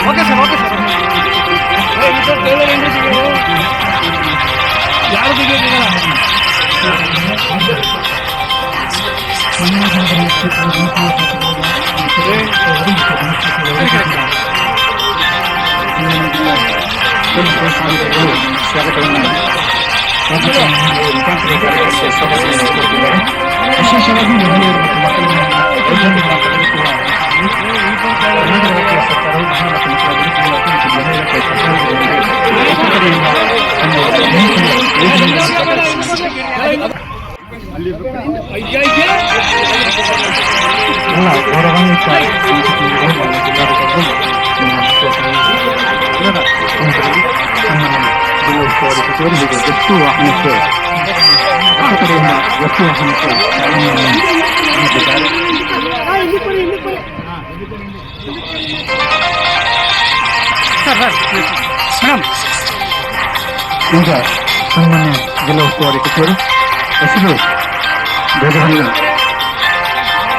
Okay sir okay sir ಯಾರು ವಿಶೇಷವಾಗಿ ಮಹಿಳೆಯರು ಮತ್ತು ಎಷ್ಟು ವಾಹನಕ್ಕೆ ಕಡೆಯಿಂದ ಎಷ್ಟು ವಾಹನಕ್ಕೆ ಈಗ ಸನ್ಮಾನ್ಯ ಜಿಲ್ಲಾ ಉಸ್ತುವಾರಿ ಸಚಿವರು ಹೆಸರು ಧ್ವಜವನ್ನು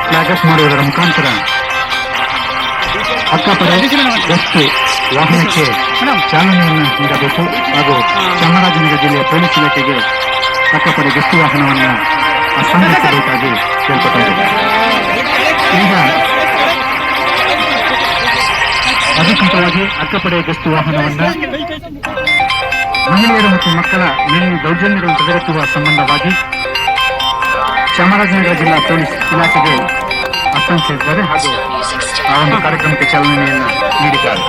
ಫ್ಲಾಗ್ ಮಾಡುವುದರ ಮುಖಾಂತರ ಅಕ್ಕಪಡೆ ಗಸ್ತು ವಾಹನಕ್ಕೆ ಚಾಲನೆಯನ್ನು ನೀಡಬೇಕು ಹಾಗೂ ಚಾಮರಾಜನಗರ ಜಿಲ್ಲೆಯ ಪೊಲೀಸ್ ಇಲಾಖೆಗೆ ಅಕ್ಕಪಡೆ ಗಸ್ತು ವಾಹನವನ್ನು ಹಸ್ತಾಂತರಿಸಬೇಕಾಗಿ ಕೇಳ್ಕೊಟ್ಟಿದೆ. ಈಗ ಅಧಿಕೃತವಾಗಿ ಅಕ್ಕಪಡೆ ಗಸ್ತು ವಾಹನವನ್ನು ಮಹಿಳೆಯರು ಮತ್ತು ಮಕ್ಕಳ ಮೇಲಿನ ದೌರ್ಜನ್ಯಗಳನ್ನು ತಡೆಗಟ್ಟುವ ಸಂಬಂಧವಾಗಿ ಚಾಮರಾಜನಗರ ಜಿಲ್ಲಾ ಪೊಲೀಸ್ ಇಲಾಖೆಗೆ ಹಸ್ತಾಂತರಿಸಿದ್ದಾರೆ ಹಾಗೂ ಆ ಒಂದು ಕಾರ್ಯಕ್ರಮಕ್ಕೆ ಚಾಲನೆಯನ್ನು ನೀಡಿದ್ದಾರೆ.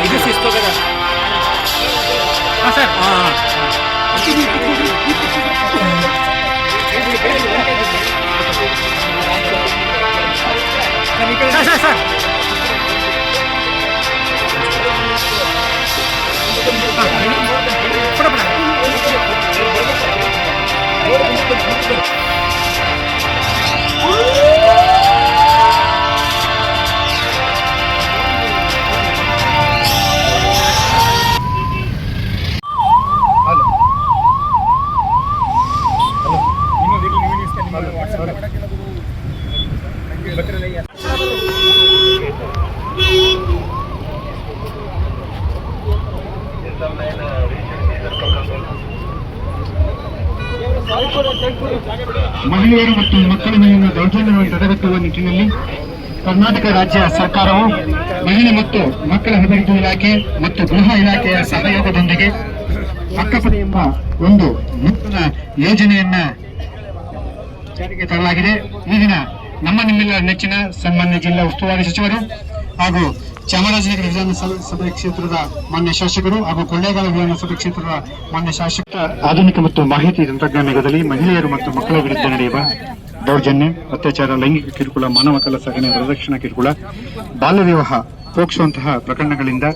ಇದು ಶಿಸ್ತು ಸರ್ ಸರ್ ಮಹಿಳೆಯರು ಮತ್ತು ಮಕ್ಕಳ ಮೇಲಿನ ದೌರ್ಜನ್ಯವನ್ನು ತಡೆಗಟ್ಟುವ ನಿಟ್ಟಿನಲ್ಲಿ ಕರ್ನಾಟಕ ರಾಜ್ಯ ಸರ್ಕಾರವು ಮಹಿಳೆ ಮತ್ತು ಮಕ್ಕಳ ಅಭಿವೃದ್ಧಿ ಇಲಾಖೆ ಮತ್ತು ಗೃಹ ಇಲಾಖೆಯ ಸಹಯೋಗದೊಂದಿಗೆ ಅಕ್ಕಪಡೆ ಎಂಬ ಒಂದು ನೂತನ ಯೋಜನೆಯನ್ನ ಜಾರಿಗೆ ತರಲಾಗಿದೆ. ಈ ದಿನ ನಮ್ಮ ನಿಮ್ಮೆಲ್ಲರ ನೆಚ್ಚಿನ ಸನ್ಮಾನ್ಯ ಜಿಲ್ಲಾ ಉಸ್ತುವಾರಿ ಸಚಿವರು ಹಾಗೂ ಚಾಮರಾಜನಗರ ವಿಧಾನಸಭೆ ಕ್ಷೇತ್ರದ ಮಾನ್ಯ ಶಾಸಕರು ಹಾಗೂ ಕೊಳ್ಳೇಗಾಲ ವಿಧಾನಸಭೆ ಕ್ಷೇತ್ರದ ಮಾನ್ಯ ಶಾಸಕ ಆಧುನಿಕ ಮತ್ತು ಮಾಹಿತಿ ತಂತ್ರಜ್ಞಾನ ಯುಗದಲ್ಲಿ ಮಹಿಳೆಯರು ಮತ್ತು ಮಕ್ಕಳ ವಿರುದ್ಧ ನಡೆಯುವ ದೌರ್ಜನ್ಯ, ಅತ್ಯಾಚಾರ, ಲೈಂಗಿಕ ಕಿರುಕುಳ, ಮಾನವ ಕಳ್ಳಸಾಗಣೆ, ವರದಕ್ಷಿಣಾ ಕಿರುಕುಳ, ಬಾಲ್ಯ ವಿವಾಹ, ಪೋಕ್ಸೋಂತಹ ಪ್ರಕರಣಗಳಿಂದ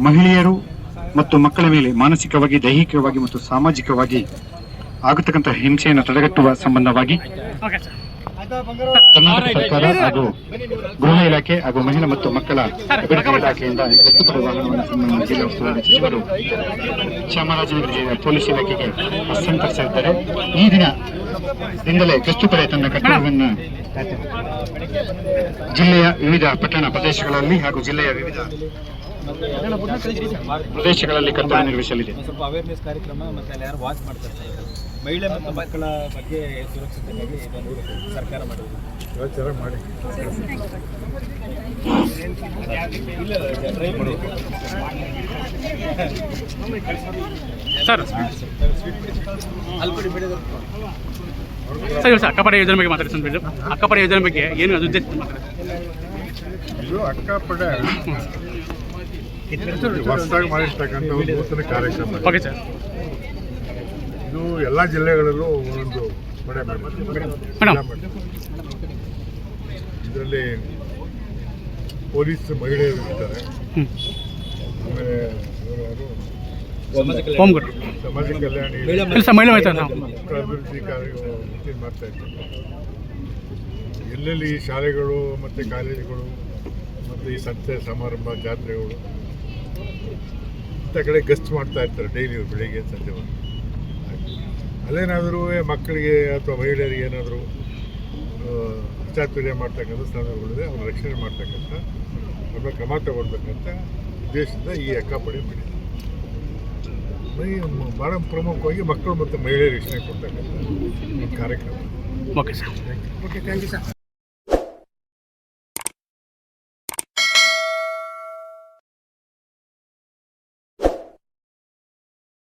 ಮಹಿಳೆಯರು ಮತ್ತು ಮಕ್ಕಳ ಮೇಲೆ ಮಾನಸಿಕವಾಗಿ, ದೈಹಿಕವಾಗಿ ಮತ್ತು ಸಾಮಾಜಿಕವಾಗಿ ಆಗತಕ್ಕಂತಹ ಹಿಂಸೆಯನ್ನು ತಡೆಗಟ್ಟುವ ಸಂಬಂಧವಾಗಿ ಕರ್ನಾಟಕ ಸರ್ಕಾರ ಹಾಗೂ ಗೃಹ ಇಲಾಖೆ ಹಾಗೂ ಮಹಿಳಾ ಮತ್ತು ಮಕ್ಕಳ ಅಭಿವೃದ್ಧಿ ಇಲಾಖೆಯಿಂದ ಗಸ್ತುಪಡೆ ವಾಹನವನ್ನು ಸನ್ಮಾನ್ಯ ಜಿಲ್ಲಾ ಉಸ್ತುವಾರಿ ಸಚಿವರು ಚಾಮರಾಜನಗರ ಜಿಲ್ಲೆಯ ಪೊಲೀಸ್ ಇಲಾಖೆಗೆ ಹಸ್ತಾಂತರಿಸಿದ್ದಾರೆ. ಈ ದಿನದಿಂದಲೇ ಗಸ್ತುಪಡೆ ತನ್ನ ಕರ್ತವ್ಯವನ್ನು ಜಿಲ್ಲೆಯ ವಿವಿಧ ಪಟ್ಟಣ ಪ್ರದೇಶಗಳಲ್ಲಿ ಹಾಗೂ ಜಿಲ್ಲೆಯ ವಿವಿಧ ಪ್ರದೇಶಗಳಲ್ಲಿ ಕರ್ತವ್ಯ ನಿರ್ವಹಿಸಲಿದೆ. ಸ್ವಲ್ಪ ಅವೇರ್ನೆಸ್ ಕಾರ್ಯಕ್ರಮ ಮತ್ತೆ ಅಲ್ಲಿ ಯಾರು ವಾಚ್ ಮಾಡ್ತಾರೆ ಮಹಿಳೆ ಮತ್ತು ಮಕ್ಕಳ ಬಗ್ಗೆ ಸುರಕ್ಷತೆಗಾಗಿ ಇದನ್ನು ಸರ್ಕಾರ ಮಾಡುವುದು ಮಾಡಿ ಸರ್ ಸರ್ ಸರ್ ಅಕ್ಕಪಡೆ ಯೋಜನೆ ಬಗ್ಗೆ ಮಾತಾಡ್ತೀನಿ. ಅಕ್ಕಪಡೆ ಯೋಜನೆ ಬಗ್ಗೆ ಏನು ಅದು ಉದ್ದೇಶ ಮಾತಾಡ್ತೀನಿ. ಇದು ಅಕ್ಕಪಡೆ ಹೊಸದಾಗಿ ಮಾಡಿರ್ತಕ್ಕಂಥ ಒಂದು ನೂತನ ಕಾರ್ಯಕ್ರಮ. Okay sir. ಇದು ಎಲ್ಲ ಜಿಲ್ಲೆಗಳಲ್ಲೂ ಒಂದೊಂದು ಮಳೆ ಮಾಡಿದೆ. ಇದರಲ್ಲಿ ಪೊಲೀಸ್ ಮಹಿಳೆಯರು ಇರ್ತಾರೆ, ಆಮೇಲೆ ಹೋಮ್ ಗಾರ್ಡ್, ಸಮಾಜ ಕಲ್ಯಾಣ ಅಭಿವೃದ್ಧಿ ಕಾರ್ಯಗಳು ಮಾಡ್ತಾ ಇರ್ತಾರೆ. ಎಲ್ಲೆಲ್ಲಿ ಈ ಶಾಲೆಗಳು ಮತ್ತು ಕಾಲೇಜುಗಳು ಮತ್ತು ಈ ಸಂತೆ ಸಮಾರಂಭ ಜಾತ್ರೆಗಳು ಇಂಥ ಕಡೆ ಗಸ್ಟ್ ಮಾಡ್ತಾ ಇರ್ತಾರೆ ಡೈಲಿ ಬೆಳಿಗ್ಗೆ ಸಂಜೆ ಬಂದು. ಅಲ್ಲೇನಾದರೂ ಮಕ್ಕಳಿಗೆ ಅಥವಾ ಮಹಿಳೆಯರಿಗೆ ಏನಾದರೂ ಅಚಾತುರ್ಯ ಮಾಡ್ತಕ್ಕಂಥ ಸಂದರ್ಭಗಳಿದೆ, ಅವ್ರ ರಕ್ಷಣೆ ಮಾಡ್ತಕ್ಕಂಥ ಅವ್ರ ಕ್ರಮ ತಗೊಳ್ಬೇಕಂತ ಉದ್ದೇಶದಿಂದ ಈ ಅಕ್ಕಾಪಡಿ ಮಾಡಿದೆ. ಭಾಳ ಪ್ರಮುಖವಾಗಿ ಮಕ್ಕಳು ಮತ್ತು ಮಹಿಳೆಯರಿಗೆ ರಕ್ಷಣೆ ಕೊಡ್ತಕ್ಕಂಥ ಕಾರ್ಯಕ್ರಮ. Okay sir. Okay, thank you sir.